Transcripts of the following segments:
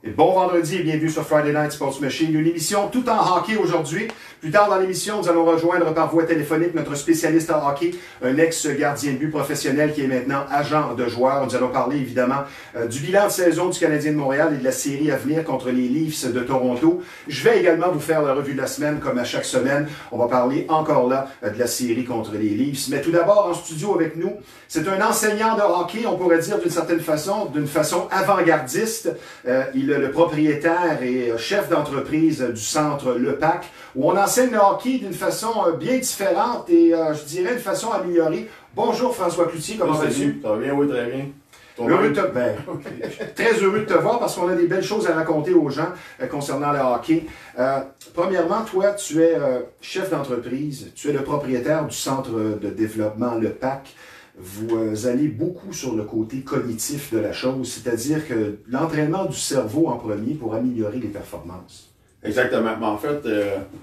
Et bon vendredi et bienvenue sur Friday Night Sports Machine, une émission tout en hockey aujourd'hui. Plus tard dans l'émission, nous allons rejoindre par voie téléphonique notre spécialiste en hockey, un ex-gardien de but professionnel qui est maintenant agent de joueur. Nous allons parler évidemment du bilan de saison du Canadien de Montréal et de la série à venir contre les Leafs de Toronto. Je vais également vous faire la revue de la semaine comme à chaque semaine. On va parler encore là de la série contre les Leafs. Mais tout d'abord, en studio avec nous, c'est un enseignant de hockey, on pourrait dire d'une certaine façon, d'une façon avant-gardiste. Il est le propriétaire et chef d'entreprise du centre Le Pac, où on enseigne le hockey d'une façon bien différente et je dirais une façon améliorée. Bonjour François Cloutier, comment vas-tu? Ça va bien, oui, très bien. Très heureux de te voir parce qu'on a des belles choses à raconter aux gens concernant le hockey. Premièrement, toi, tu es chef d'entreprise, tu es le propriétaire du centre de développement Le Pac. Vous allez beaucoup sur le côté cognitif de la chose, c'est-à-dire que l'entraînement du cerveau en premier pour améliorer les performances. Exactement. Mais en fait,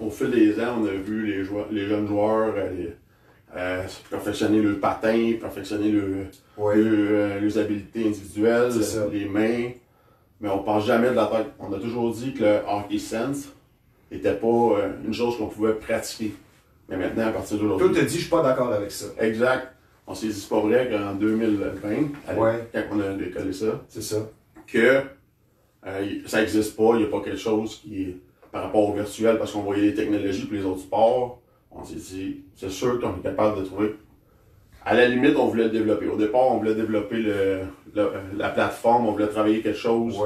au fil des ans, on a vu les jeunes joueurs perfectionner le patin, perfectionner leurs habiletés individuelles, les mains, mais on ne pense jamais de la tête. On a toujours dit que le hockey sense n'était pas une chose qu'on pouvait pratiquer. Mais maintenant, à partir d'aujourd'hui... Toi, tu te dis, je ne suis pas d'accord avec ça. Exact. On s'est dit, c'est pas vrai qu'en 2020, quand on a décollé ça, que ça n'existe pas, il n'y a pas quelque chose qui est par rapport au virtuel, parce qu'on voyait les technologies pour les autres sports. On s'est dit, c'est sûr qu'on est capable de trouver. À la limite, on voulait le développer. Au départ, on voulait développer la plateforme, on voulait travailler quelque chose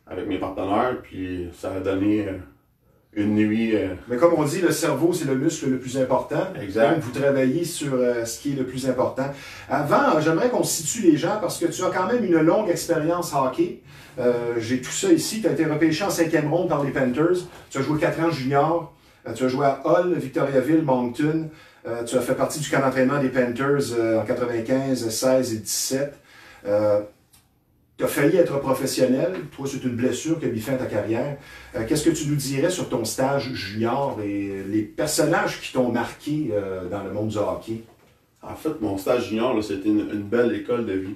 avec mes partenaires, puis ça a donné une nuit. Mais comme on dit, le cerveau, c'est le muscle le plus important. Exact. Donc, vous travaillez sur ce qui est le plus important. Avant, j'aimerais qu'on situe les gens parce que tu as quand même une longue expérience hockey. J'ai tout ça ici. Tu as été repêché en 5e ronde par les Panthers. Tu as joué 4 ans junior. Tu as joué à Hull, Victoriaville, Moncton. Tu as fait partie du camp d'entraînement des Panthers en 95, 16 et 17. Tu as failli être professionnel. Toi, c'est une blessure qui a mis fin à ta carrière. Qu'est-ce que tu nous dirais sur ton stage junior et les personnages qui t'ont marqué dans le monde du hockey? En fait, mon stage junior, c'était une belle école de vie.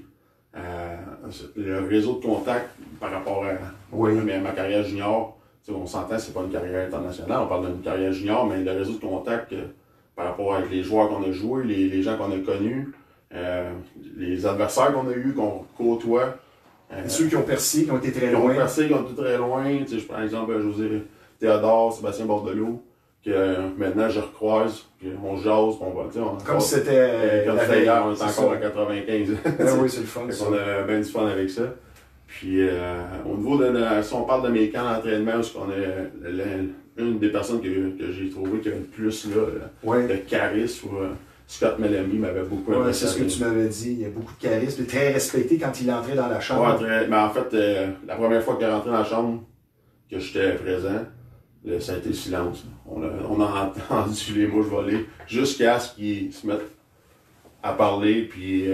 Le réseau de contact par rapport à ma carrière junior, on s'entend, c'est pas une carrière internationale, on parle d'une carrière junior, mais le réseau de contact par rapport avec les joueurs qu'on a joués, les gens qu'on a connus, les adversaires qu'on a eus, qu'on côtoie. Ceux qui ont percé, qui ont été très loin. Qui ont percé, qui ont été très loin. Je prends l'exemple de José Théodore, Sébastien Bordelot, que maintenant je recroise, puis on jase, on va, comme si c'était hier, on est encore à 95. Oui, c'est le fun. On a bien du fun avec ça. Puis au niveau si on parle de mes camps d'entraînement, on est une des personnes que j'ai trouvé qui a le plus de charisme. Scott Mellamy m'avait beaucoup impressionné. C'est ce que tu m'avais dit. Il y a beaucoup de charisme, très respecté quand il est entré dans la chambre. Mais en fait, la première fois qu'il est rentré dans la chambre, que j'étais présent, ça a été le silence. On a entendu les mouches voler jusqu'à ce qu'ils se mettent à parler. Puis,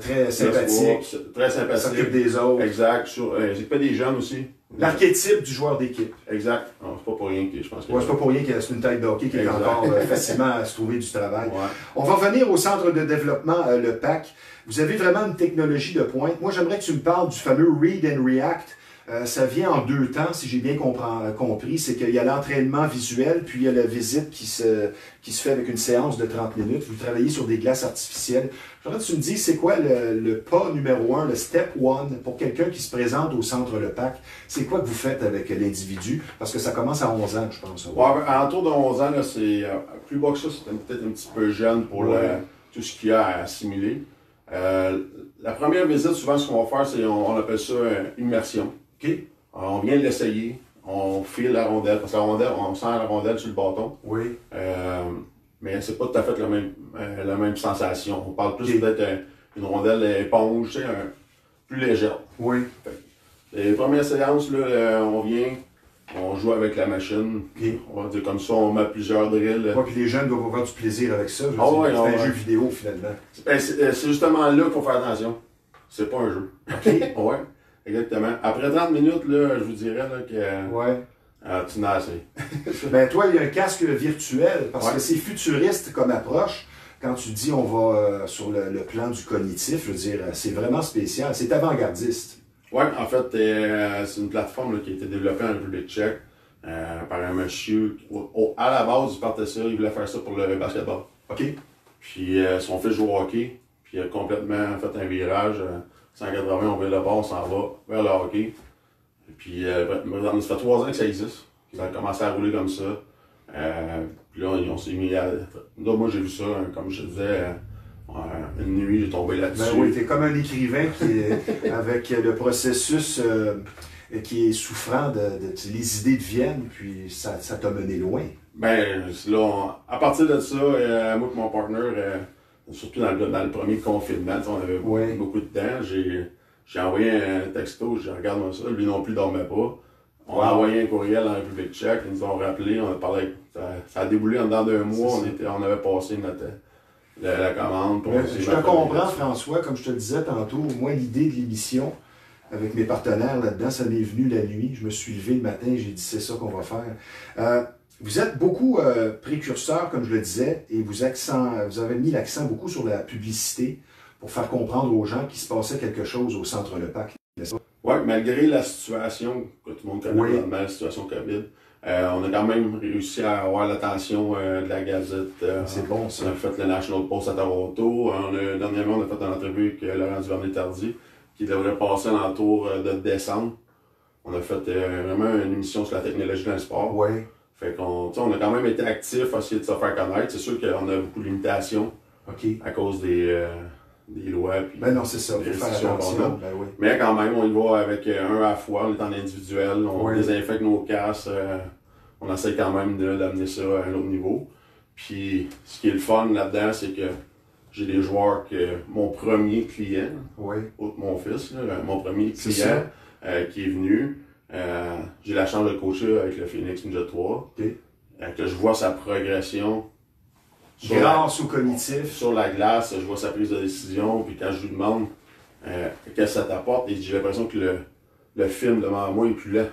très sympathique. Très sympathique. S'occupe des autres. Exact. J'ai pas des jeunes aussi. L'archétype du joueur d'équipe. Exact. C'est pas pour rien que je pense que... c'est pas pour rien que c'est une tête de hockey qui est encore facilement à se trouver du travail. Ouais. On va revenir au centre de développement, le PAC. Vous avez vraiment une technologie de pointe. Moi, j'aimerais que tu me parles du fameux Read and React. Ça vient en 2 temps, si j'ai bien compris. C'est qu'il y a l'entraînement visuel, puis il y a la visite qui se fait avec une séance de 30 minutes. Vous travaillez sur des glaces artificielles. J'aimerais que tu me dises, c'est quoi le pas numéro 1, le step 1, pour quelqu'un qui se présente au centre Le Pac? C'est quoi que vous faites avec l'individu? Parce que ça commence à 11 ans, je pense. À autour de 11 ans, c'est plus bas que ça, c'est peut-être un petit peu jeune pour tout ce qu'il y a à assimiler. La première visite, souvent, ce qu'on va faire, c'est on appelle ça immersion. Okay. On vient l'essayer, on file la rondelle, parce que la rondelle, on sent la rondelle sur le bâton. Oui. Mais c'est pas tout à fait la même sensation. On parle plus peut-être une rondelle éponge, plus légère. Oui. Les premières séances, là, on vient, on joue avec la machine. Okay. On va dire comme ça, on met plusieurs drills. Puis les jeunes doivent avoir du plaisir avec ça. C'est un jeu vidéo finalement. C'est justement là qu'il faut faire attention. C'est pas un jeu. OK. Ouais. Exactement. Après 30 minutes, là, je vous dirais là, que tu n'as assez. Ben toi, il y a un casque virtuel, parce que c'est futuriste comme approche. Quand tu dis on va sur le plan du cognitif, je veux dire, c'est vraiment spécial. C'est avant-gardiste. Oui, en fait, c'est une plateforme là, qui a été développée en République tchèque par un monsieur. À la base, il partait ça, il voulait faire ça pour le basketball. OK. Puis son fils joue au hockey, puis il a complètement fait un virage. 180, on vient le bord, on s'en va vers le hockey. Puis ça fait 3 ans que ça existe. Ça a commencé à rouler comme ça. Puis là, on s'est mis à. Là, moi, j'ai vu ça, comme je te disais, une nuit, j'ai tombé là-dessus. Ben oui, t'es comme un écrivain qui est avec le processus qui est souffrant les idées deviennent, puis ça t'a mené loin. Ben, là, à partir de ça, moi et mon partner, surtout dans le premier confinement, on avait beaucoup de temps. J'ai envoyé un texto, je regarde ça, lui non plus dormait pas. On a envoyé un courriel en République tchèque, ils nous ont rappelé, on a parlé, ça a déboulé en dedans d'un mois, on avait passé la commande. Je te comprends, François, comme je te le disais tantôt, moi, l'idée de l'émission, avec mes partenaires là-dedans, ça m'est venu la nuit. Je me suis levé le matin, j'ai dit c'est ça qu'on va faire. Vous êtes beaucoup précurseurs, comme je le disais, et vous avez mis l'accent beaucoup sur la publicité pour faire comprendre aux gens qu'il se passait quelque chose au Centre Le Pac. Oui, malgré la situation que tout le monde connaît, la situation COVID, on a quand même réussi à avoir l'attention de la Gazette. C'est bon, ça. On a fait le National Post à Toronto. Dernièrement, on a fait une entrevue avec Laurent Duvernay-Tardy, qui devrait passer en l'entour de décembre. On a fait vraiment une émission sur la technologie dans le sport. Oui. Fait qu'on a quand même été actifs à essayer de se faire connaître. C'est sûr qu'on a beaucoup de limitations à cause des lois. Puis ben non, c'est ça. Il faut faire attention. Ben oui. Mais quand même, on y va avec un à la fois. On est en individuel. On désinfecte nos casques. On essaie quand même d'amener ça à un autre niveau. Puis ce qui est le fun là-dedans, c'est que j'ai des joueurs que mon premier client, mon fils, mon premier client qui est venu, j'ai la chance de le coacher avec le Phoenix Ninja 3. Que je vois sa progression. Grâce au cognitif. Sur la glace, je vois sa prise de décision, puis quand je lui demande qu'est-ce que ça t'apporte, j'ai l'impression que le film devant moi est plus lent.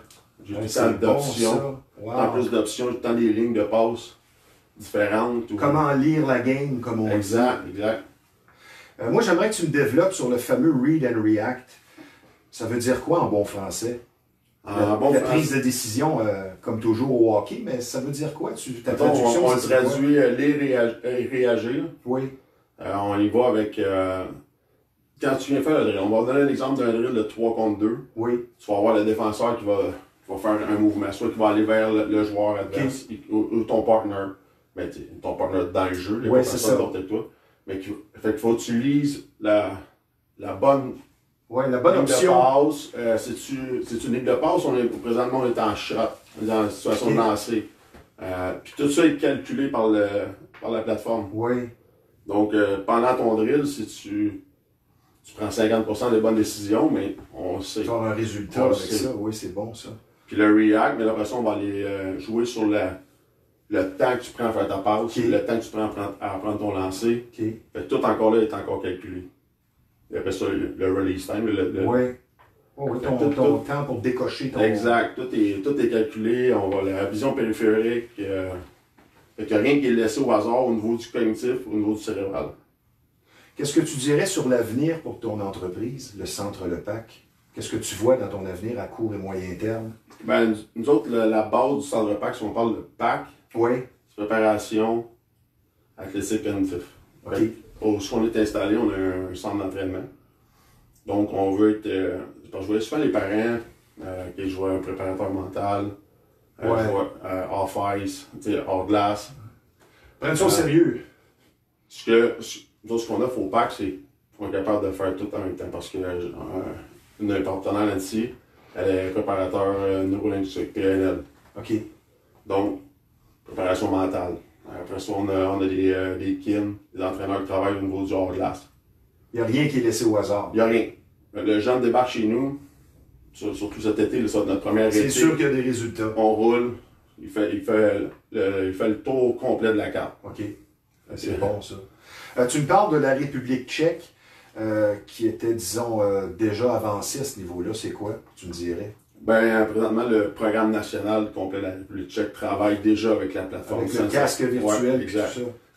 J'ai tout le temps d'options, plus d'options, j'ai tout le temps des lignes de passe différentes. Comment lire la game, comme on dit. Exact. Moi, j'aimerais que tu me développes sur le fameux Read and React. Ça veut dire quoi en bon français? La prise de décision, comme toujours au hockey, mais ça veut dire quoi? Ta traduction, on traduit lire et réagir. Oui. On y va avec... quand tu viens faire le drill, on va donner l'exemple d'un drill de 3 contre 2. Oui. Tu vas avoir le défenseur qui va faire un mouvement, soit qui va aller vers le joueur adverse ou ton partner. Ben, ton partner dans le jeu, oui, c'est ça. Que toi. Mais fait qu'il faut que tu lises la bonne... Oui, la bonne option. C'est une ligne de passe, présentement on est en shot, on est dans la situation de lancer. Puis tout ça est calculé par la plateforme. Oui. Donc pendant ton drill, si tu prends 50% des bonnes décisions, mais on sait. Tu as un résultat avec ça, oui, c'est bon ça. Puis le React, mais après ça, on va aller jouer sur le temps que tu prends à faire ta passe, le temps que tu prends à prendre ton lancer. Fait que tout encore là est encore calculé. Il appelle ça le release time. Oui, ton temps pour décocher ton... Exact. Tout est calculé. On va la vision périphérique. Fait qu'il n'y a rien qui est laissé au hasard au niveau du cognitif, au niveau du cérébral. Qu'est-ce que tu dirais sur l'avenir pour ton entreprise, le Centre Le Pac? Qu'est-ce que tu vois dans ton avenir à court et moyen terme? Ben, nous autres, la base du Centre Le Pac, si on parle de PAC, c'est préparation athlétique cognitif. Où on est installé, on a un centre d'entraînement. Donc, on veut être... je voyais souvent les parents qui jouent un préparateur mental, off-ice, hors glace. Prennent ça au sérieux. Ce qu'on a au PAC, c'est qu'on est capable de faire tout en même temps. Parce que une partenaire ici, elle est préparateur neurolinguistique, PNL. Donc, préparation mentale. Après ça, on a des kin, des entraîneurs qui travaillent au niveau du hors-glace. Il n'y a rien qui est laissé au hasard. Il n'y a rien. Le jeune débarque chez nous, surtout cet été, notre première été. C'est sûr qu'il y a des résultats. On roule, il fait le tour complet de la carte. C'est bon ça. Tu me parles de la République tchèque, qui était, disons, déjà avancée à ce niveau-là. C'est quoi, tu me dirais? Ben, présentement, le programme national complet de la République tchèque travaille déjà avec la plateforme. Avec le casque virtuel et tout ça.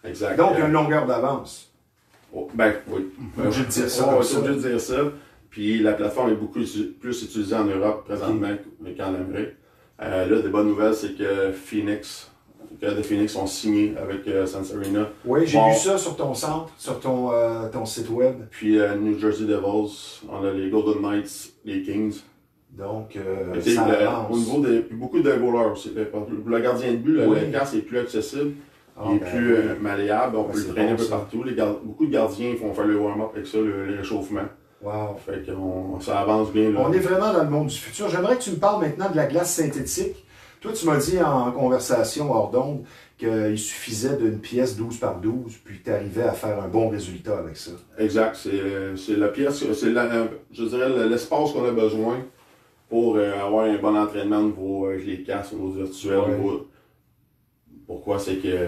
Exact. Donc, il y a une longueur d'avance. Ben, oui. Obligé de dire ça. Obligé de dire ça. Puis la plateforme est beaucoup plus utilisée en Europe présentement qu'en Amérique. Là, des bonnes nouvelles, c'est que The Phoenix ont signé avec Sansarina. Oui, j'ai vu ça sur ton centre, sur ton site web. Puis New Jersey Devils, on a les Golden Knights, les Kings. Donc, ça avance. Au niveau de beaucoup de goalers aussi. Pour le gardien de but, le casque est plus accessible. Il est plus malléable, on peut le traîner un peu partout. Beaucoup de gardiens font faire le warm-up avec ça, le réchauffement. Wow. Fait que ça avance bien. Là. On est vraiment dans le monde du futur. J'aimerais que tu me parles maintenant de la glace synthétique. Toi, tu m'as dit en conversation hors d'onde qu'il suffisait d'une pièce 12 par 12, puis tu arrivais à faire un bon résultat avec ça. Exact. C'est la pièce, je dirais l'espace qu'on a besoin pour avoir un bon entraînement au niveau avec les casques, au niveau virtuel. Ouais. Pourquoi? C'est que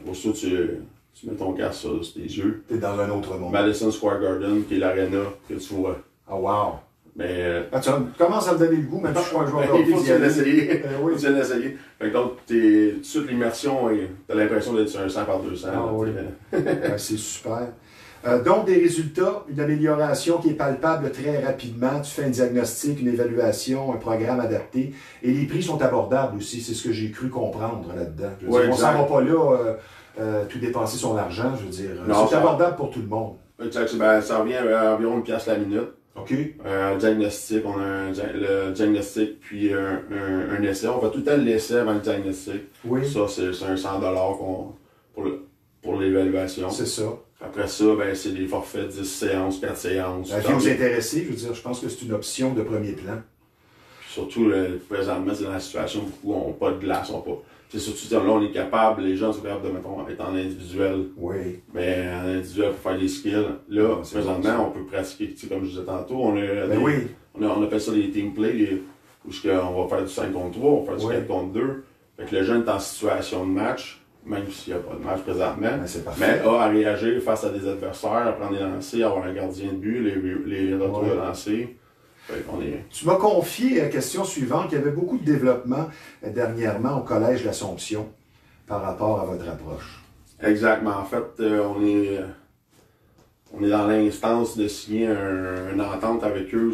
aussitôt tu mets ton casque sur tes yeux. T'es dans un autre monde. Madison Square Garden, qui est l'aréna que tu vois. Ah, wow! Mais, tu commences à me donner le goût, maintenant je suis un joueur de hockey. Il faut que tu l'essayer. Oui. Faut que tu l'essayer. Donc, tout de suite, l'immersion, t'as l'impression d'être sur un 100 par 200. Ah, oui. C'est super. Donc, des résultats, une amélioration qui est palpable très rapidement. Tu fais un diagnostic, une évaluation, un programme adapté. Et les prix sont abordables aussi. C'est ce que j'ai cru comprendre là-dedans. On ne s'en va pas là, tout dépenser son argent. Je veux dire, c'est abordable pour tout le monde. Exact. Ben, ça revient à environ 1 piastre la minute. OK. Diagnostic, on a le diagnostic puis un essai. On fait tout le temps l'essai avant le diagnostic. Oui. Ça, c'est un 100$ pour l'évaluation. C'est ça. Après ça, ben, c'est des forfaits 10 séances, 4 séances. Qui vous intéressez, je veux dire, je pense que c'est une option de premier plan. Puis surtout, présentement, c'est dans la situation où beaucoup n'ont pas de glace, c'est surtout, là, on est capable, les gens sont capables de, mettons, être en individuel. Oui. Mais en individuel, pour faire des skills. Là, présentement, on peut pratiquer, comme je disais tantôt, on appelle ça les team play, où on va faire du 5 contre 3, on va faire du 4 contre 2. Fait que le jeune est en situation de match, même s'il n'y a pas de match présentement, mais a à réagir face à des adversaires, à prendre des lancers, avoir un gardien de but, les retours de lancer. Tu m'as confié la question suivante, qu'il y avait beaucoup de développement dernièrement au Collège de l'Assomption par rapport à votre approche. Exactement. En fait, on est dans l'instance de signer une entente avec eux où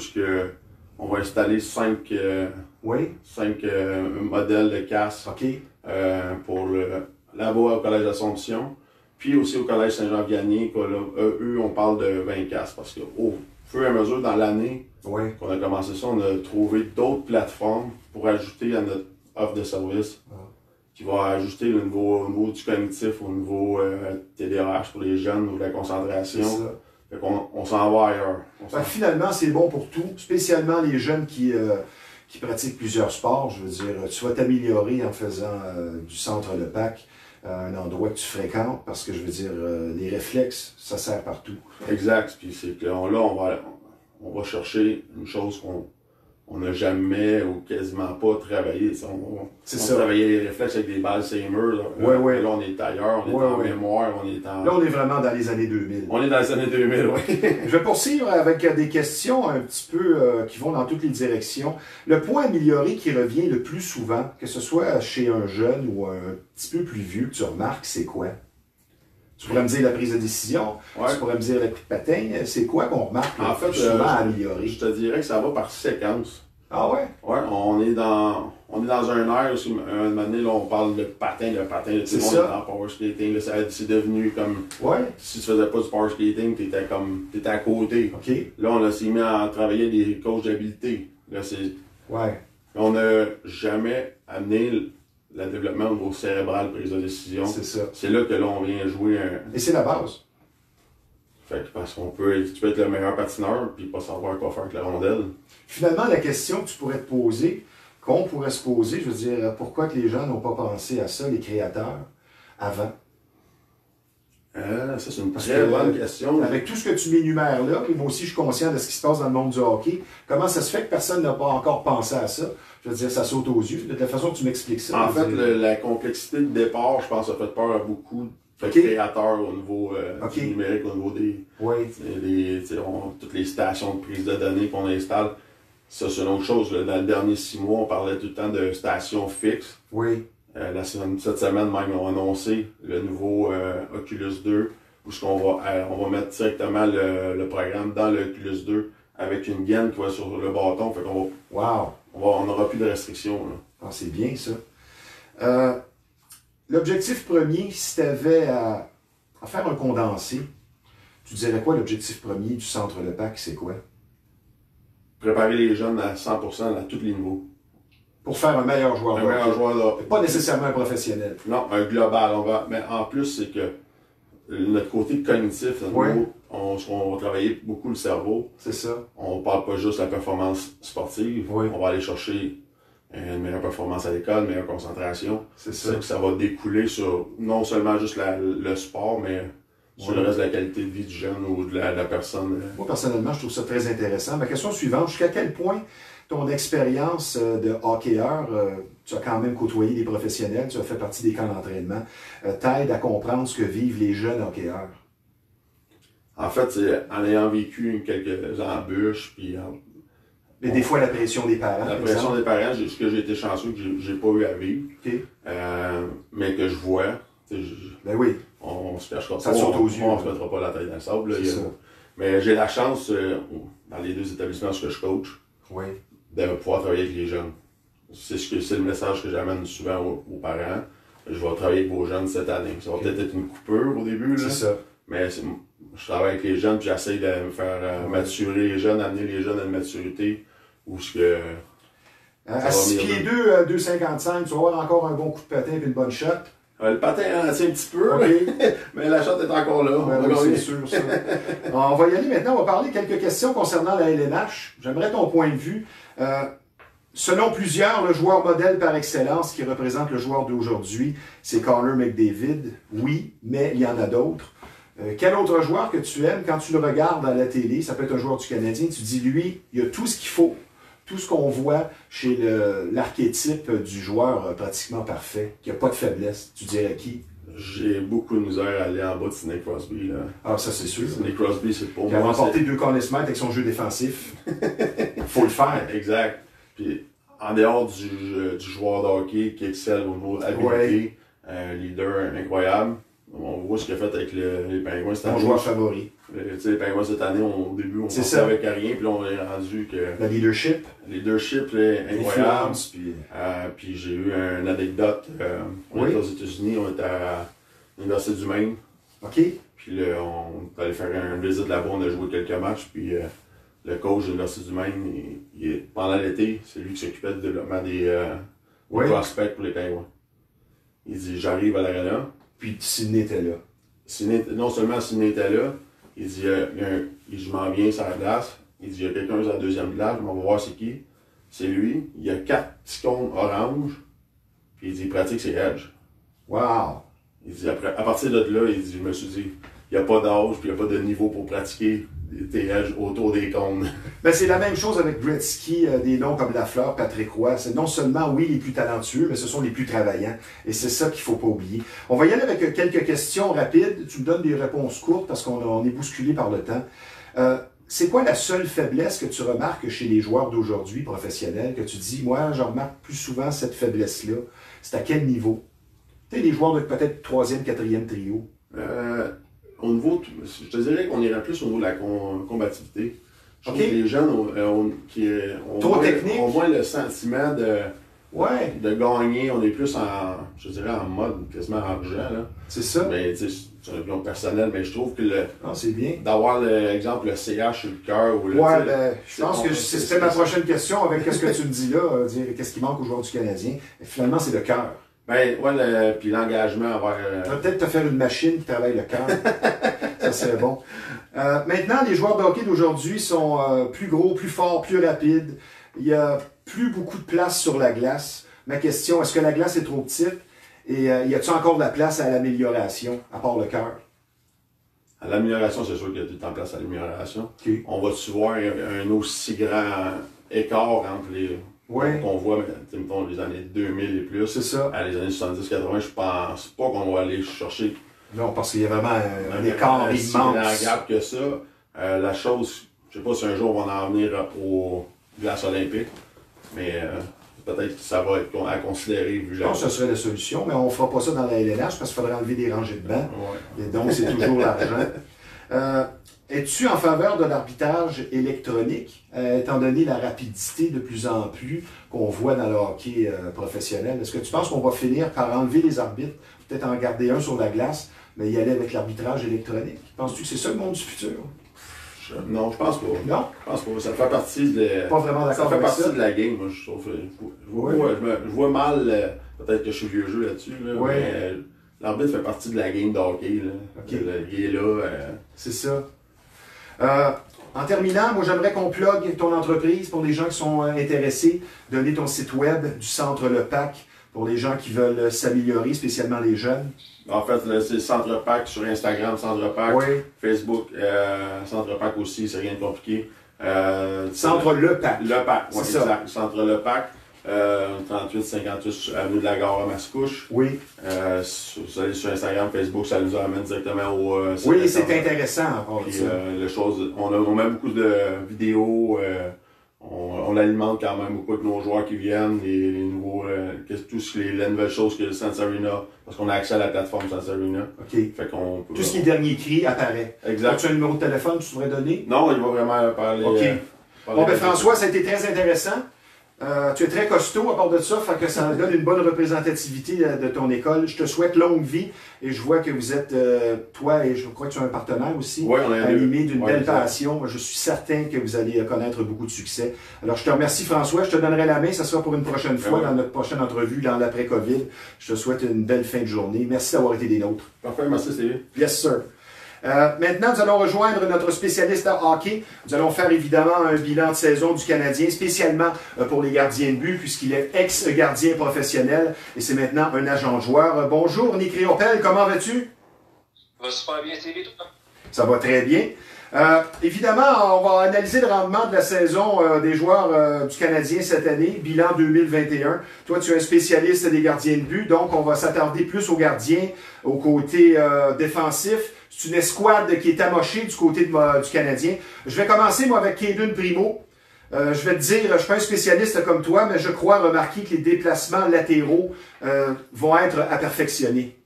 on va installer 5 modèles de casques pour là-bas au Collège d'Assomption, puis aussi au Collège Saint-Jean-Vianney, eux, on parle de 20 casques parce qu'au fur et à mesure dans l'année qu'on a commencé ça, on a trouvé d'autres plateformes pour ajouter à notre offre de service qui va ajuster au niveau du cognitif, au niveau TDAH pour les jeunes, au niveau de la concentration. Fait qu'on s'en va ailleurs. Finalement, c'est bon pour tout, spécialement les jeunes qui pratiquent plusieurs sports. Je veux dire, tu vas t'améliorer en faisant du centre de Pâques un endroit que tu fréquentes, parce que je veux dire, les réflexes, ça sert partout. Exact. Puis c'est que là, on va chercher une chose qu'on n'a jamais ou quasiment pas travaillé. On travaillait les réflexes avec des balles Seymour. Là, on est ailleurs, on est en mémoire, Là, on est vraiment dans les années 2000. On est dans les années 2000, oui. Je vais poursuivre avec des questions un petit peu qui vont dans toutes les directions. Le point amélioré qui revient le plus souvent, que ce soit chez un jeune ou un petit peu plus vieux, que tu remarques, c'est quoi? Tu pourrais me dire la prise de décision, tu pourrais me dire le coup de patin, c'est quoi qu'on remarque le plus souvent à améliorer? Je te dirais que ça va par séquence. Ah ouais? Ouais, on est dans un air où, un moment donné, là, on parle de patin, tout le monde est en power skating, c'est devenu comme, si tu faisais pas du power skating, t'étais à côté. Là, on s'est mis à travailler des coachs d'habileté. Là, on n'a jamais amené le développement au niveau cérébral, prise de décision. C'est ça. C'est là que là, on vient jouer Et c'est la base. Fait que parce qu'on tu peux être le meilleur patineur puis pas savoir quoi faire avec la rondelle. Finalement, la question que tu pourrais te poser, qu'on pourrait se poser, je veux dire, pourquoi que les gens n'ont pas pensé à ça, les créateurs, avant? Ça, c'est une très bonne question. Avec tout ce que tu m'énumères là, puis moi aussi je suis conscient de ce qui se passe dans le monde du hockey, comment ça se fait que personne n'a pas encore pensé à ça? Je veux dire, ça saute aux yeux. De la façon que tu m'expliques ça. En fait, la complexité de départ, je pense, a fait peur à beaucoup de créateurs au niveau du numérique, au niveau toutes les stations de prise de données qu'on installe. Ça, c'est une autre chose. Là. Dans les derniers 6 mois, on parlait tout le temps de stations fixes. Cette semaine même, ils ont annoncé le nouveau Oculus 2, où on va mettre directement le programme dans le Oculus 2 avec une gaine qui va sur le bâton. Fait qu'on va, on n'aura plus de restrictions. Ah, c'est bien ça. L'objectif premier, si tu avais à faire un condensé, tu dirais quoi l'objectif premier du Centre Le Pac, c'est quoi? Préparer les jeunes à 100% à tous les niveaux. Pour faire un meilleur joueur de hockey. Un meilleur joueur de hockey. Pas nécessairement un professionnel. Non, un global. Mais en plus, c'est que notre côté cognitif, on va travailler beaucoup le cerveau. C'est ça. On ne parle pas juste de la performance sportive. Oui. On va aller chercher une meilleure performance à l'école, une meilleure concentration. C'est ça. Ça va découler sur non seulement juste le sport, mais sur le reste de la qualité de vie du jeune ou de la personne. Moi, personnellement, je trouve ça très intéressant. Ma question suivante, jusqu'à quel point ton expérience de hockeyeur, tu as quand même côtoyé des professionnels, tu as fait partie des camps d'entraînement, t'aide à comprendre ce que vivent les jeunes hockeyeurs? En fait, c'est en ayant vécu quelques embûches, puis mais des fois, la pression des parents. La pression des parents, ce que j'ai été chanceux, que j'ai pas eu à vivre, mais que je vois. Ben oui. On se cachera pas. Ça saute aux yeux. On se mettra pas la tête dans le sable. Là, ça. Mais j'ai la chance, dans les deux établissements que je coach, de pouvoir travailler avec les jeunes. C'est le message que j'amène souvent aux parents. Je vais travailler avec vos jeunes cette année. Ça va peut-être être une coupure au début, là, ça. mais je travaille avec les jeunes, puis j'essaie de me faire maturer les jeunes, amener les jeunes à une maturité où ce que... À 6 pieds 2, 2,55, tu vas avoir encore un bon coup de patin et une bonne shot. Le patin ralentit un petit peu, mais la shot est encore là. C'est sûr, ça. On va y aller maintenant. On va parler quelques questions concernant la LNH. J'aimerais ton point de vue. Selon plusieurs, le joueur modèle par excellence qui représente le joueur d'aujourd'hui, c'est Connor McDavid. Oui, mais il y en a d'autres. Quel autre joueur que tu aimes, quand tu le regardes à la télé, ça peut être un joueur du Canadien, tu dis, lui, il y a tout ce qu'il faut, tout ce qu'on voit chez l'archétype du joueur pratiquement parfait, qui n'a pas de faiblesse. Tu dirais qui? J'ai beaucoup de misère à aller en bas de Sidney Crosby. Là. Ah, ça c'est sûr. Sidney Crosby, c'est pour moi. Il a remporté 2 Conn Smythe avec son jeu défensif. Il faut le faire. Exact. Puis, en dehors du joueur de hockey qui excelle au niveau habilité, leader incroyable, on voit ce qu'il a fait avec les Pingouins cette année. Mon joueur favori. Les Pingouins cette année, au début, on pensait avec rien, puis là, on est rendu que... Le leadership. Leadership, incroyable. Puis j'ai eu une anecdote. On était aux États-Unis, on était à l'Université du Maine. OK. Puis là, on est allé faire une visite là-bas, on a joué quelques matchs, puis le coach de l'Université du Maine, pendant l'été, c'est lui qui s'occupait du développement des prospects pour les Pingouins. Il dit, j'arrive à l'aréna. Puis Sidney était là. Non seulement Sidney était là, il dit, je m'en viens sur la glace. Il dit, il y a quelqu'un sur la deuxième glace, on va voir c'est qui. C'est lui. Il y a 4 petits cônes orange. Puis il dit, il pratique ses edges. Wow! Il dit, à partir de là, il dit, je me suis dit, il n'y a pas d'âge, puis il n'y a pas de niveau pour pratiquer tes edges autour des cônes. Ben, c'est la même chose avec Gretzky, des noms comme Lafleur, Patrick Roy. C'est non seulement, oui, les plus talentueux, mais ce sont les plus travaillants. Et c'est ça qu'il ne faut pas oublier. On va y aller avec quelques questions rapides. Tu me donnes des réponses courtes parce qu'on est bousculé par le temps. C'est quoi la seule faiblesse que tu remarques chez les joueurs d'aujourd'hui professionnels, que tu dis, moi, je remarque plus souvent cette faiblesse-là? C'est à quel niveau? Tu sais, les joueurs de peut-être 3e, 4e trio. Au niveau, je te dirais qu'on irait plus au niveau de la combativité. Je trouve que les jeunes ont moins le sentiment de gagner. On est plus je dirais en mode quasiment argent. C'est ça. Mais c'est une opinion personnelle, mais je trouve que c'est bien. D'avoir l'exemple le CH sur le cœur. Je pense que c'était ma prochaine question avec ce que tu me dis là, dire qu'est-ce qui manque aux joueurs du Canadien. Et finalement, c'est le cœur. Puis l'engagement avoir... Peut-être te faire une machine qui travaille le cœur. Ça serait bon. Maintenant, les joueurs de hockey d'aujourd'hui sont plus gros, plus forts, plus rapides. Il n'y a plus beaucoup de place sur la glace. Ma question, est-ce que la glace est trop petite? Et y a-t-il encore de la place à l'amélioration, à part le cœur? À l'amélioration, c'est sûr qu'il y a tout le temps place à l'amélioration. Okay. On va-tu voir un aussi grand écart entre les... qu'on voit, mettons, les années 2000 et plus. C'est ça. À les années 70-80, je pense pas qu'on va aller chercher. Non, parce qu'il y a vraiment un écart immense. Si grand gap que ça. La chose, je sais pas si un jour on va en venir aux glaces olympiques, mais peut-être que ça va être à considérer vu Je pense que ce serait la solution, mais on ne fera pas ça dans la LNH parce qu'il faudrait enlever des rangées de bancs. Et donc, c'est toujours l'argent. Es-tu en faveur de l'arbitrage électronique, étant donné la rapidité de plus en plus qu'on voit dans le hockey professionnel? Est-ce que tu penses qu'on va finir par enlever les arbitres, peut-être en garder un sur la glace, mais y aller avec l'arbitrage électronique? Penses-tu que c'est ça le monde du futur? Non, je pense pas. Non? Je pense pas. Ça fait partie de... Pas vraiment d'accord ça fait avec partie ça. de la game, moi, je trouve. Je vois mal, peut-être que je suis vieux jeu là-dessus, là, mais l'arbitre fait partie de la game de hockey. Là. Okay. Il est là. C'est ça. En terminant, moi j'aimerais qu'on plug ton entreprise pour les gens qui sont intéressés. Donner ton site web du Centre Le Pac pour les gens qui veulent s'améliorer, spécialement les jeunes. En fait, c'est Centre Pac sur Instagram, Centre Pac, Facebook, Centre Pac aussi, c'est rien de compliqué. Centre Le Pac. Le Pac, oui, c'est ça. Centre Le Pac, 38-58 avenue de la Gare à Mascouche. Oui. Vous allez sur Instagram, Facebook, ça nous amène directement au site. Oui, c'est intéressant. On met beaucoup de vidéos. On alimente quand même beaucoup de nos joueurs qui viennent, les nouveaux, les nouvelles choses que Sense Arena, parce qu'on a accès à la plateforme Sense Arena. OK. Fait qu'on peut, tout ce qui est dernier cri apparaît. Exact. As-tu un numéro de téléphone que tu devrais donner? Non, il va vraiment parler. OK. Bon, ben François, ça a été très intéressant. Tu es très costaud à part de ça, fait que ça donne une bonne représentativité de ton école. Je te souhaite longue vie et je vois que vous êtes, toi et je crois que tu as un partenaire aussi, animé d'une belle passion. Je suis certain que vous allez connaître beaucoup de succès. Alors je te remercie François, je te donnerai la main, ça sera pour une prochaine fois dans notre prochaine entrevue dans l'après-Covid. Je te souhaite une belle fin de journée. Merci d'avoir été des nôtres. Parfait, merci Stevie. Yes sir. Maintenant, nous allons rejoindre notre spécialiste en hockey. Nous allons faire évidemment un bilan de saison du Canadien, spécialement pour les gardiens de but, puisqu'il est ex-gardien professionnel et c'est maintenant un agent joueur. Bonjour, Nick Riopel, comment vas-tu? Ça va super bien, Stevie, toi? Ça va très bien. Évidemment, on va analyser le rendement de la saison des joueurs du Canadien cette année, bilan 2021. Toi, tu es un spécialiste des gardiens de but, donc on va s'attarder plus aux gardiens, au côté défensif. C'est une escouade qui est amochée du côté du Canadien. Je vais commencer, moi, avec Cayden Primeau. Je vais te dire, je ne suis pas un spécialiste comme toi, mais je crois remarquer que les déplacements latéraux vont être à perfectionner.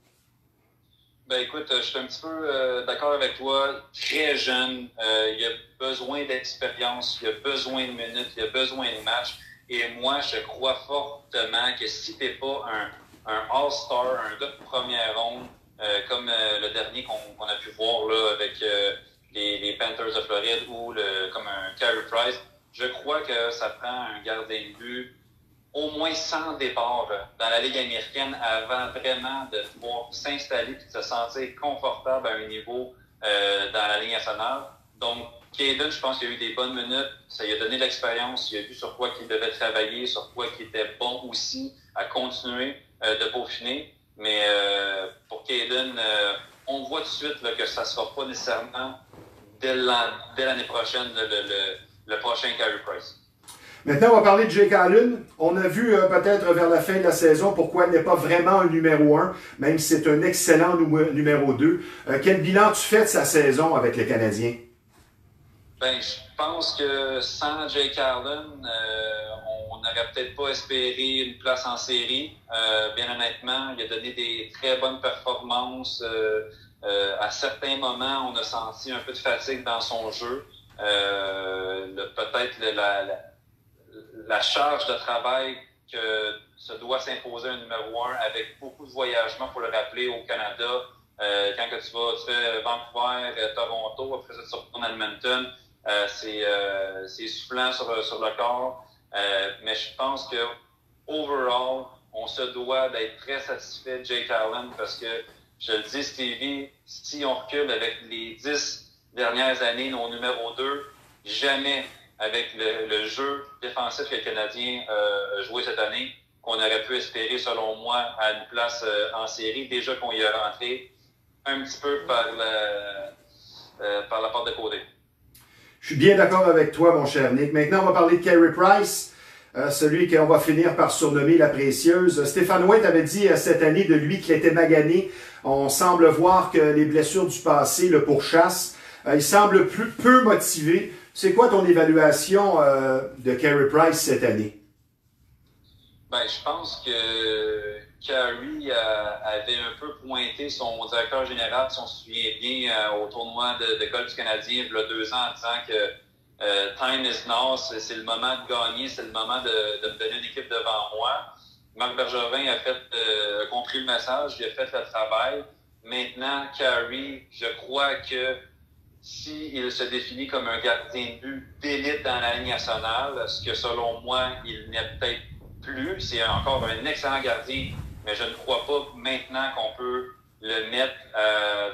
Ben écoute, je suis un petit peu d'accord avec toi. Très jeune, il a besoin d'expérience, il a besoin de minutes, il a besoin de matchs. Et moi, je crois fortement que si tu n'es pas un All-Star, un gars de première ronde, comme le dernier qu'on a pu voir là, avec les Panthers de Floride ou comme un Carey Price, je crois que ça prend un gardien de but au moins 100 départs dans la Ligue américaine avant vraiment de pouvoir s'installer et de se sentir confortable à un niveau dans la Ligue nationale. Donc, Cayden, je pense qu'il a eu des bonnes minutes, ça lui a donné de l'expérience, il a vu sur quoi il devait travailler, sur quoi il était bon aussi à continuer de peaufiner. Mais pour Cayden, on voit tout de suite là, que ça ne sera pas nécessairement dès l'année prochaine le prochain Carey Price. Maintenant, on va parler de Jake Allen. On a vu peut-être vers la fin de la saison pourquoi il n'est pas vraiment un numéro 1, même si c'est un excellent numéro 2. Quel bilan tu fais de sa saison avec les Canadiens? Ben, je pense que sans Jake Allen, on n'aurait peut-être pas espéré une place en série. Bien honnêtement, il a donné des très bonnes performances. À certains moments, on a senti un peu de fatigue dans son jeu. Peut-être la charge de travail que se doit s'imposer un numéro 1 avec beaucoup de voyagements, pour le rappeler, au Canada. Quand que tu fais Vancouver, Toronto, après ça tu retournes à Edmonton, c'est soufflant sur le corps. Mais je pense que overall, on se doit d'être très satisfait de Jake Allen parce que, je le dis Stevie, si on recule avec les 10 dernières années, nos numéro 2, jamais avec le jeu défensif que le Canadien a joué cette année, qu'on aurait pu espérer, selon moi, à une place en série, déjà qu'on y a rentré un petit peu par la porte de côté. Je suis bien d'accord avec toi, mon cher Nick. Maintenant, on va parler de Carey Price, celui qu'on va finir par surnommer la précieuse. Stéphane White avait dit cette année de lui qu'il était magané. On semble voir que les blessures du passé le pourchassent. Il semble peu motivé. C'est quoi ton évaluation de Carey Price cette année? Ben, je pense que Carey avait un peu pointé son directeur général, si on se souvient bien, au tournoi de golf du Canadien il y a 2 ans en disant que time is now, c'est le moment de gagner, c'est le moment de me donner une équipe devant moi. Marc Bergevin a compris le message, il a fait le travail. Maintenant, Carey, je crois que s'il se définit comme un gardien de but d'élite dans la Ligue nationale, ce que selon moi, il n'est peut-être plus, c'est encore un excellent gardien, mais je ne crois pas maintenant qu'on peut le mettre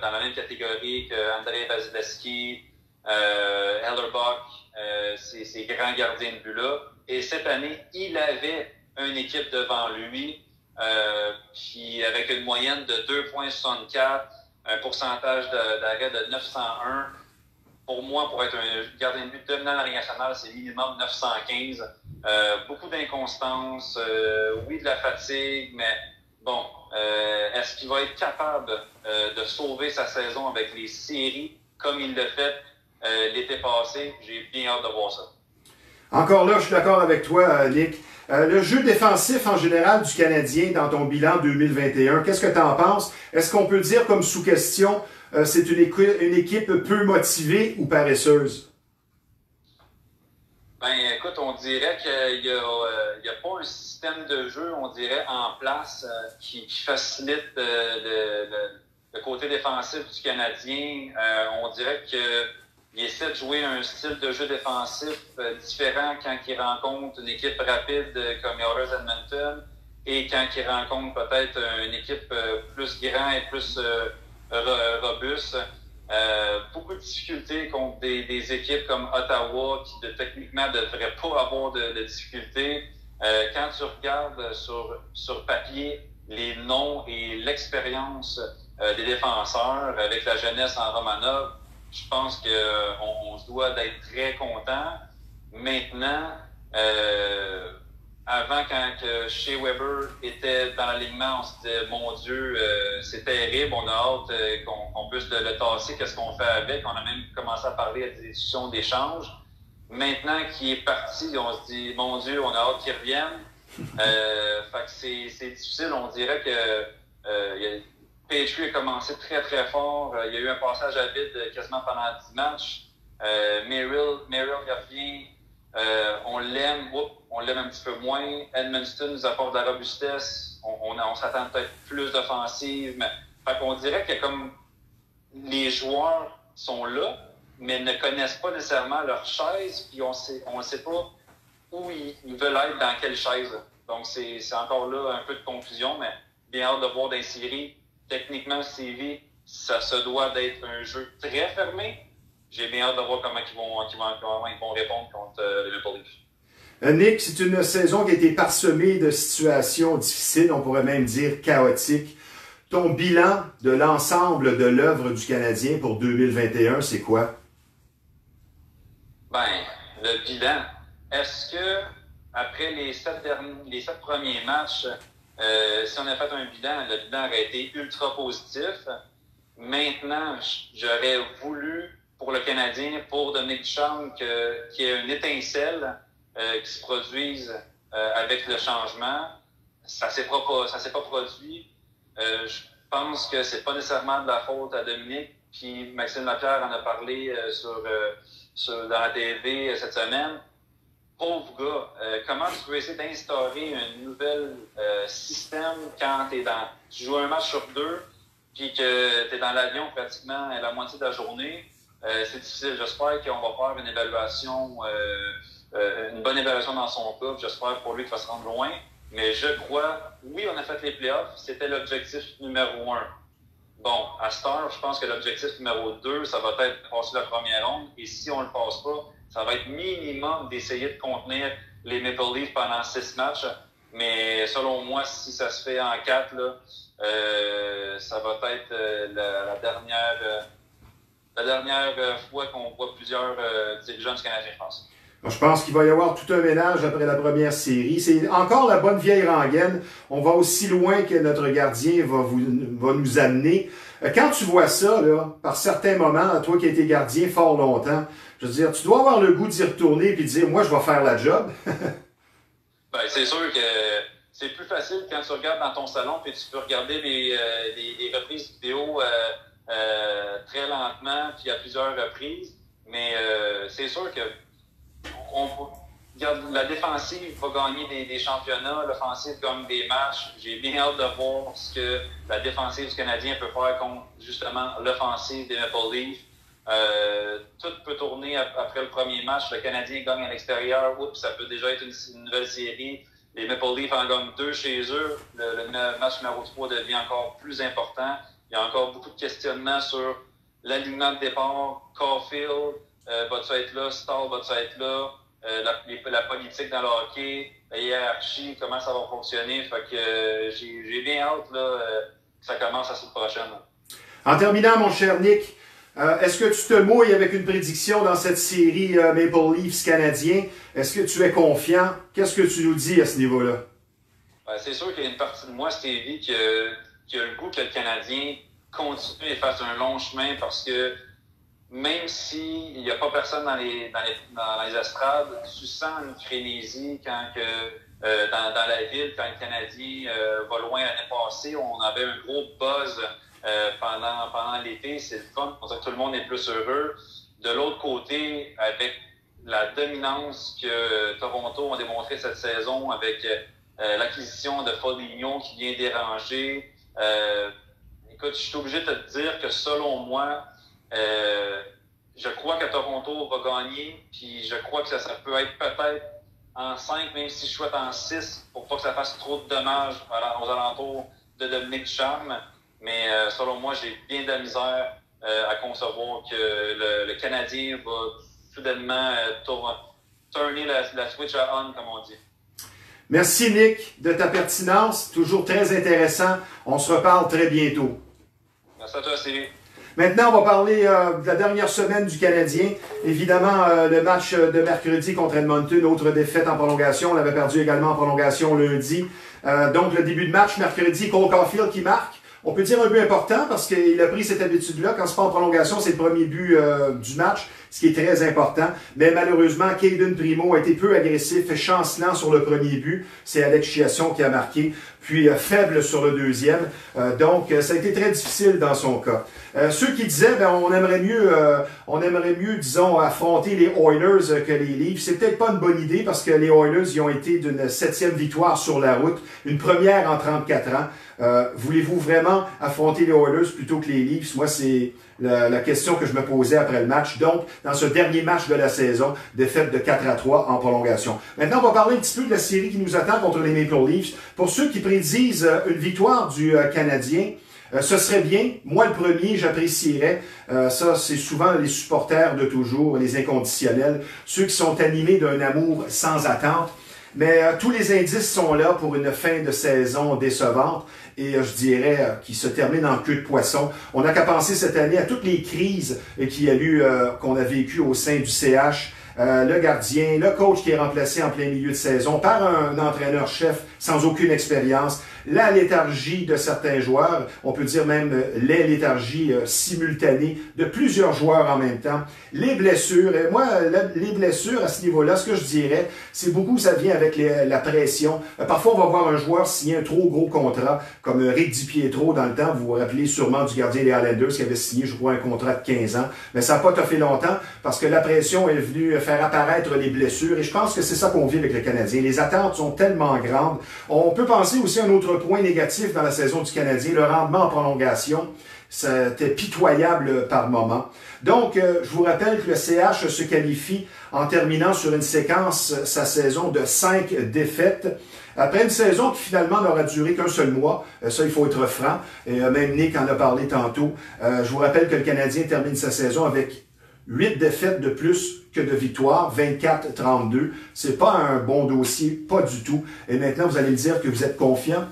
dans la même catégorie que Andrei Vasilevskiy, Hellerbach, ces grands gardiens de but-là. Et cette année, il avait une équipe devant lui, puis avec une moyenne de 2,64, un pourcentage d'arrêt de 901. Pour moi, pour être un gardien de but dominant dans la Ligue nationale, c'est minimum 915. Beaucoup d'inconstance, oui, de la fatigue, mais bon, est-ce qu'il va être capable de sauver sa saison avec les séries comme il l'a fait l'été passé? J'ai bien hâte de voir ça. Encore là, je suis d'accord avec toi, Nick. Le jeu défensif en général du Canadien dans ton bilan 2021, qu'est-ce que tu en penses? Est-ce qu'on peut dire comme sous question, c'est une équipe peu motivée ou paresseuse? Ben, écoute, on dirait qu'il n'y a pas un système de jeu, on dirait, en place qui facilite le côté défensif du Canadien. On dirait qu'il essaie de jouer un style de jeu défensif différent quand il rencontre une équipe rapide comme les Oilers Edmonton et quand il rencontre peut-être une équipe plus grande et plus robuste. Beaucoup de difficultés contre des équipes comme Ottawa qui techniquement ne devraient pas avoir de difficultés. Quand tu regardes sur papier les noms et l'expérience des défenseurs avec la jeunesse en Romanov, je pense qu'on se doit d'être très content. Maintenant, avant, quand Shea Weber était dans l'alignement, on se disait, mon Dieu, c'est terrible, on a hâte qu'on puisse le tasser, qu'est-ce qu'on fait avec? On a même commencé à parler à des discussions d'échange. Maintenant qu'il est parti, on se dit, mon Dieu, on a hâte qu'il revienne. Fait que c'est difficile, on dirait que Petrie a commencé très très fort. Il y a eu un passage à vide quasiment pendant 10 matchs. Merrill revient. On l'aime un petit peu moins. Edmundston nous apporte de la robustesse. On s'attend peut-être plus d'offensive. Mais fait qu'on dirait que comme les joueurs sont là, mais ne connaissent pas nécessairement leur chaise, puis on ne sait pas où ils veulent être, dans quelle chaise. Donc c'est encore là un peu de confusion, mais bien hâte de voir dans les séries. Techniquement, CV, ça se doit d'être un jeu très fermé. J'ai bien hâte de voir comment ils vont répondre contre les Maple Leafs. Nick, c'est une saison qui a été parsemée de situations difficiles, on pourrait même dire chaotiques. Ton bilan de l'ensemble de l'œuvre du Canadien pour 2021, c'est quoi? Ben, le bilan. Est-ce que après les 7 premiers matchs, si on a fait un bilan, le bilan aurait été ultra positif. Maintenant, j'aurais voulu pour le Canadien, pour Dominique Ducharme, qu'il y ait une étincelle qui se produise avec le changement. Ça s'est pas produit. Je pense que c'est pas nécessairement de la faute à Dominique. Puis Maxime Lapierre en a parlé dans la TV cette semaine. Pauvre gars, comment tu peux essayer d'instaurer un nouvel système quand tu joues un match sur 2 puis que tu es dans l'avion pratiquement la moitié de la journée? C'est difficile. J'espère qu'on va faire une évaluation, une bonne évaluation dans son cas. J'espère pour lui qu'il va se rendre loin. Mais je crois, oui, on a fait les playoffs. C'était l'objectif numéro 1. Bon, à cette heure, je pense que l'objectif numéro 2, ça va être passer la première ronde. Et si on ne le passe pas, ça va être minimum d'essayer de contenir les Maple Leafs pendant 6 matchs. Mais selon moi, si ça se fait en 4, là, ça va être la dernière fois qu'on voit plusieurs dirigeants du Canadien, je pense. Je pense qu'il va y avoir tout un ménage après la première série. C'est encore la bonne vieille rengaine. On va aussi loin que notre gardien va nous amener. Quand tu vois ça, là, par certains moments, toi qui as été gardien fort longtemps, je veux dire, tu dois avoir le goût d'y retourner et de dire, moi, je vais faire la job. Ben, c'est sûr que c'est plus facile quand tu regardes dans ton salon et tu peux regarder les reprises vidéo très lentement puis à plusieurs reprises. Mais c'est sûr que la défensive va gagner des championnats, l'offensive gagne des matchs. J'ai bien hâte de voir ce que la défensive du Canadien peut faire contre justement l'offensive des Maple Leafs. Tout peut tourner après le premier match. Le Canadien gagne à l'extérieur. Oups, ça peut déjà être une nouvelle série. Les Maple Leafs en gagnent 2 chez eux. Le match numéro 3 devient encore plus important. Il y a encore beaucoup de questionnements sur l'alignement de départ. Caulfield, va-tu être là? Stahl, va-tu être là? La politique dans le hockey, la hiérarchie, comment ça va fonctionner. Fait que j'ai bien hâte là, que ça commence la semaine prochaine. En terminant, mon cher Nick, est-ce que tu te mouilles avec une prédiction dans cette série Maple Leafs canadien? Est-ce que tu es confiant? Qu'est-ce que tu nous dis à ce niveau-là? C'est sûr qu'il y a une partie de moi, Stevie, qui a le goût que le Canadien continue et fasse un long chemin parce que même s'il n'y a pas personne dans les estrades, tu sens une frénésie quand dans la ville, quand le Canadien va loin l'année passée, on avait un gros buzz pendant l'été, c'est le fun, on dirait que tout le monde est plus heureux. De l'autre côté, avec la dominance que Toronto a démontré cette saison, avec l'acquisition de Foligno qui vient déranger, écoute, je suis obligé de te dire que selon moi, je crois que Toronto va gagner, puis je crois que ça peut être peut-être en 5, même si je souhaite en 6, pour pas que ça fasse trop de dommages aux alentours de Dominique Ducharme. Mais selon moi, j'ai bien de la misère à concevoir que le Canadien va soudainement tourner la switch à on, comme on dit. Merci Nick de ta pertinence, toujours très intéressant. On se reparle très bientôt. Merci à toi, Sylvie. Maintenant, on va parler de la dernière semaine du Canadien. Évidemment, le match de mercredi contre Edmonton, autre défaite en prolongation. On l'avait perdu également en prolongation lundi. Donc, le début de match, mercredi, Cole Caulfield qui marque. On peut dire un but important parce qu'il a pris cette habitude-là. Quand c'est pas en prolongation, c'est le premier but du match, ce qui est très important. Mais malheureusement, Caden Primo a été peu agressif, chancelant sur le premier but. C'est Alex Chiasson qui a marqué, puis faible sur le deuxième. Donc, ça a été très difficile dans son cas. Ceux qui disaient, on aimerait mieux, disons, affronter les Oilers que les Leafs. C'est peut-être pas une bonne idée parce que les Oilers y ont été d'une 7e victoire sur la route, une première en 34 ans. Voulez-vous vraiment affronter les Oilers plutôt que les Leafs? Moi, c'est la question que je me posais après le match. Donc, dans ce dernier match de la saison, défaite de 4-3 en prolongation. Maintenant, on va parler un petit peu de la série qui nous attend contre les Maple Leafs. Pour ceux qui prédisent une victoire du Canadien, ce serait bien. Moi, le premier, j'apprécierais. Ça, c'est souvent les supporters de toujours, les inconditionnels, ceux qui sont animés d'un amour sans attente. Mais tous les indices sont là pour une fin de saison décevante et je dirais qui se termine en queue de poisson. On n'a qu'à penser cette année à toutes les crises qu'on a vécues au sein du CH. Le gardien, le coach qui est remplacé en plein milieu de saison par un entraîneur-chef sans aucune expérience, la léthargie de certains joueurs, on peut dire même les léthargies simultanées de plusieurs joueurs en même temps, les blessures. Et moi, les blessures à ce niveau-là, ce que je dirais, c'est beaucoup, ça vient avec la pression. Parfois, on va voir un joueur signer un trop gros contrat, comme Rick DiPietro dans le temps. Vous vous rappelez sûrement du gardien des Islanders qui avait signé, je crois, un contrat de 15 ans. Mais ça n'a pas toffé longtemps parce que la pression est venue faire apparaître les blessures. Et je pense que c'est ça qu'on vit avec le Canadien. Les attentes sont tellement grandes. On peut penser aussi à un autre point négatif dans la saison du Canadien, le rendement en prolongation. C'était pitoyable par moment. Donc, je vous rappelle que le CH se qualifie en terminant sur une séquence, sa saison de 5 défaites. Après une saison qui finalement n'aura duré qu'un seul mois, ça il faut être franc, et même Nick en a parlé tantôt. Je vous rappelle que le Canadien termine sa saison avec 8 défaites de plus que de victoires, 24-32. C'est pas un bon dossier, pas du tout. Et maintenant, vous allez me dire que vous êtes confiant.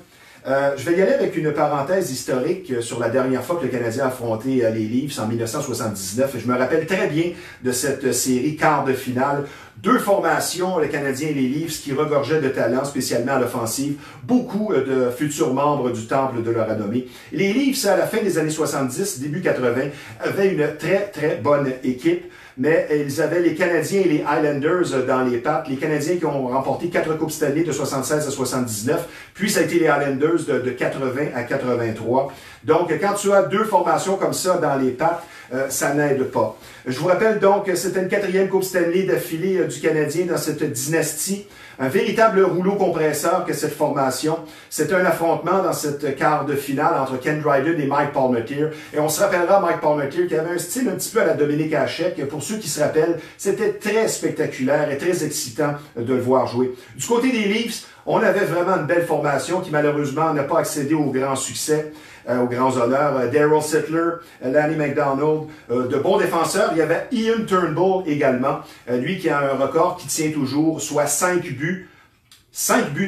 Je vais y aller avec une parenthèse historique sur la dernière fois que le Canadien a affronté les Leafs en 1979. Je me rappelle très bien de cette série quart de finale. 2 formations, le Canadien et les Leafs, qui regorgeaient de talent, spécialement à l'offensive. Beaucoup de futurs membres du temple de leur renommée. Les Leafs, à la fin des années 70, début 80, avaient une très, très bonne équipe. mais ils avaient les Canadiens et les Highlanders dans les pattes. Les Canadiens qui ont remporté 4 Coupes Stanley de 76 à 79, puis ça a été les Highlanders de 80 à 83. Donc, quand tu as deux formations comme ça dans les pattes, ça n'aide pas. Je vous rappelle donc que c'était une 4e Coupe Stanley d'affilée du Canadien dans cette dynastie. Un véritable rouleau compresseur que cette formation. C'était un affrontement dans cette quart de finale entre Ken Dryden et Mike Palmateer. Et on se rappellera Mike Palmateer qui avait un style un petit peu à la Dominique Hachek. Pour ceux qui se rappellent, c'était très spectaculaire et très excitant de le voir jouer. Du côté des Leafs, on avait vraiment une belle formation qui malheureusement n'a pas accédé au grand succès. Aux grands honneurs, Darryl Sittler, Lanny McDonald, de bons défenseurs. Il y avait Ian Turnbull également, lui qui a un record qui tient toujours, soit 5 buts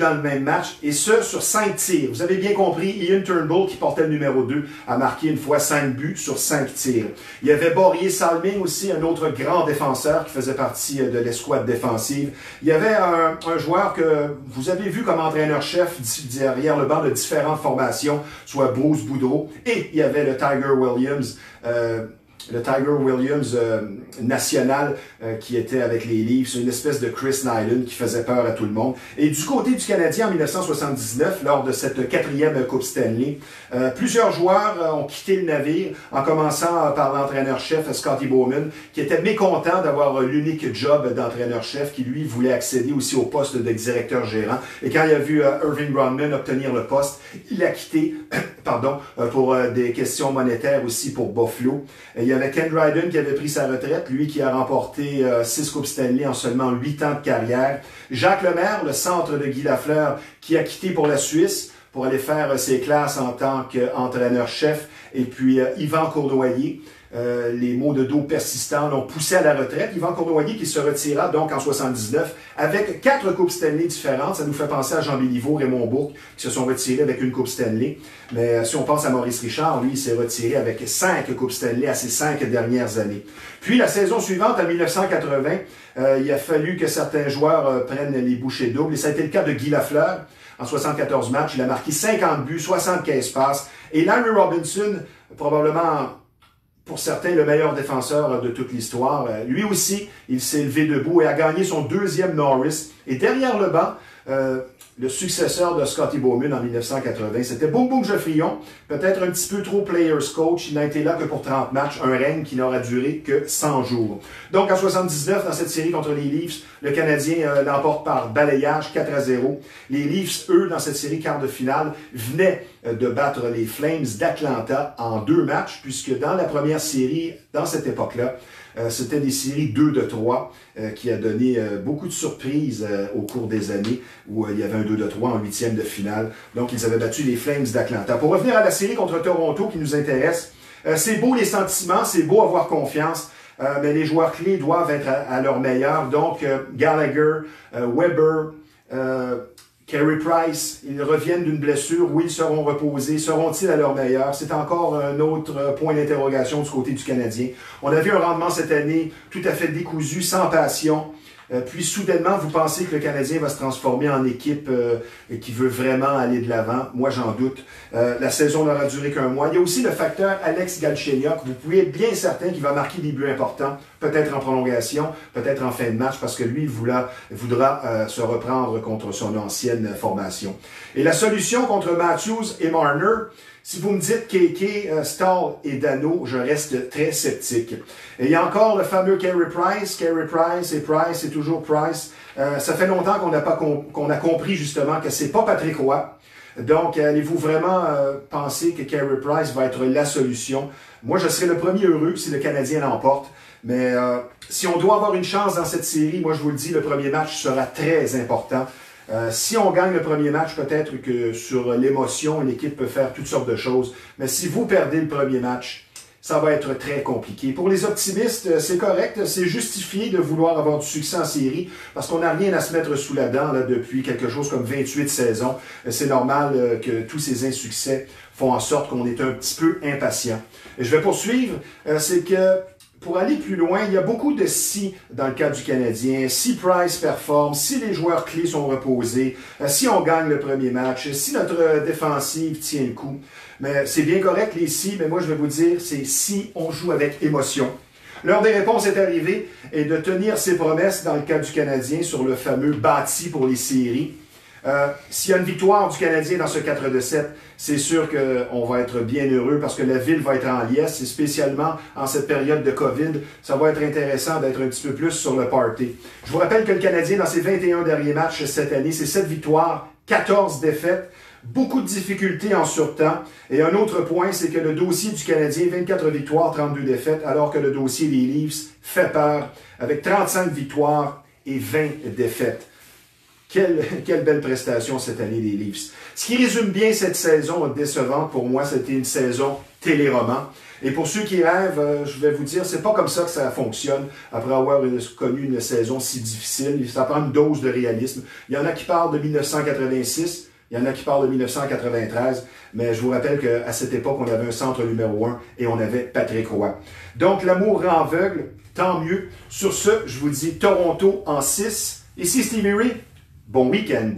dans le même match, et ce, sur 5 tirs. Vous avez bien compris, Ian Turnbull, qui portait le numéro 2, a marqué une fois 5 buts sur 5 tirs. Il y avait Borje Salming aussi, un autre grand défenseur qui faisait partie de l'escouade défensive. Il y avait un joueur que vous avez vu comme entraîneur-chef derrière le banc de différentes formations, soit Bruce Boudreau, et il y avait le Tiger Williams, national qui était avec les Leafs, une espèce de Chris Nyland qui faisait peur à tout le monde. Et du côté du Canadien en 1979, lors de cette 4e Coupe Stanley, plusieurs joueurs ont quitté le navire, en commençant par l'entraîneur-chef Scotty Bowman, qui était mécontent d'avoir l'unique job d'entraîneur-chef, qui lui voulait accéder aussi au poste de directeur gérant. Et quand il a vu Irving Grundman obtenir le poste, il a quitté pour des questions monétaires aussi pour Buffalo. Il y avait Ken Dryden qui avait pris sa retraite, lui qui a remporté 6 Coupes Stanley en seulement 8 ans de carrière. Jacques Lemaire, le centre de Guy Lafleur, qui a quitté pour la Suisse pour aller faire ses classes en tant qu'entraîneur-chef. Et puis Yvan Cournoyer, les maux de dos persistants l'ont poussé à la retraite. Yvan Cournoyer qui se retira donc en 79 avec 4 Coupes Stanley différentes. Ça nous fait penser à Jean Béliveau, Raymond Bourque qui se sont retirés avec une Coupe Stanley. Mais si on pense à Maurice Richard, lui, il s'est retiré avec 5 Coupes Stanley à ses 5 dernières années. Puis la saison suivante, en 1980, il a fallu que certains joueurs prennent les bouchées doubles. Et ça a été le cas de Guy Lafleur. En 74 matchs, il a marqué 50 buts, 75 passes. Et Larry Robinson, probablement pour certains le meilleur défenseur de toute l'histoire, lui aussi, il s'est levé debout et a gagné son 2e Norris. Et derrière le banc, le successeur de Scotty Bowman en 1980, c'était Boum Boum Geoffrion, peut-être un petit peu trop players coach, il n'a été là que pour 30 matchs, un règne qui n'aura duré que 100 jours. Donc en 79, dans cette série contre les Leafs, le Canadien l'emporte par balayage 4-0. Les Leafs, eux, dans cette série quart de finale, venaient de battre les Flames d'Atlanta en 2 matchs, puisque dans la première série, dans cette époque-là, c'était des séries 2-3 qui a donné beaucoup de surprises au cours des années où il y avait un 2-3 en 8e de finale. Donc, ils avaient battu les Flames d'Atlanta. Pour revenir à la série contre Toronto qui nous intéresse, c'est beau les sentiments, c'est beau avoir confiance, mais les joueurs clés doivent être à leur meilleur. Donc, Gallagher, Weber, Carey Price, ils reviennent d'une blessure, où ils seront reposés, seront-ils à leur meilleur? C'est encore un autre point d'interrogation du côté du Canadien. On a vu un rendement cette année tout à fait décousu, sans passion. Puis soudainement, vous pensez que le Canadien va se transformer en équipe qui veut vraiment aller de l'avant. Moi, j'en doute. La saison n'aura duré qu'un mois. Il y a aussi le facteur Alex Galchenyuk. Vous pouvez être bien certain qu'il va marquer des buts importants, peut-être en prolongation, peut-être en fin de match, parce que lui, il voudra se reprendre contre son ancienne formation. Et la solution contre Matthews et Marner, si vous me dites Keke, Stahl et Dano, je reste très sceptique. Et il y a encore le fameux Carey Price et toujours Price. Ça fait longtemps qu'on a compris justement que c'est pas Patrick Roy. Donc, allez-vous vraiment penser que Carey Price va être la solution? Moi, je serais le premier heureux si le Canadien l'emporte. Mais si on doit avoir une chance dans cette série, moi je vous le dis, le premier match sera très important. Si on gagne le premier match, peut-être que sur l'émotion, l'équipe peut faire toutes sortes de choses. Mais si vous perdez le premier match, ça va être très compliqué. Pour les optimistes, c'est correct, c'est justifié de vouloir avoir du succès en série parce qu'on n'a rien à se mettre sous la dent là, depuis quelque chose comme 28 saisons. C'est normal que tous ces insuccès font en sorte qu'on est un petit peu impatient. Et je vais poursuivre, c'est que pour aller plus loin, il y a beaucoup de si dans le cas du Canadien. Si Price performe, si les joueurs clés sont reposés, si on gagne le premier match, si notre défensive tient le coup. Mais c'est bien correct les si, mais moi je vais vous dire, c'est si on joue avec émotion. L'heure des réponses est arrivée et de tenir ses promesses dans le cas du Canadien sur le fameux bâti pour les séries. S'il y a une victoire du Canadien dans ce 4-7, c'est sûr qu'on va être bien heureux parce que la ville va être en liesse et spécialement en cette période de COVID, ça va être intéressant d'être un petit peu plus sur le party. Je vous rappelle que le Canadien, dans ses 21 derniers matchs cette année, c'est 7 victoires, 14 défaites, beaucoup de difficultés en surtemps. Et un autre point, c'est que le dossier du Canadien, 24 victoires, 32 défaites, alors que le dossier des Leafs fait peur avec 35 victoires et 20 défaites. Quelle belle prestation cette année des Leafs. Ce qui résume bien cette saison décevante, pour moi, c'était une saison téléroman. Et pour ceux qui rêvent, je vais vous dire, c'est pas comme ça que ça fonctionne après avoir connu une saison si difficile. Ça prend une dose de réalisme. Il y en a qui parlent de 1986, il y en a qui parlent de 1993, mais je vous rappelle qu'à cette époque, on avait un centre numéro 1 et on avait Patrick Roy. Donc, l'amour rend aveugle, tant mieux. Sur ce, je vous dis Toronto en 6. Ici Stevie Ray. Bon week-end!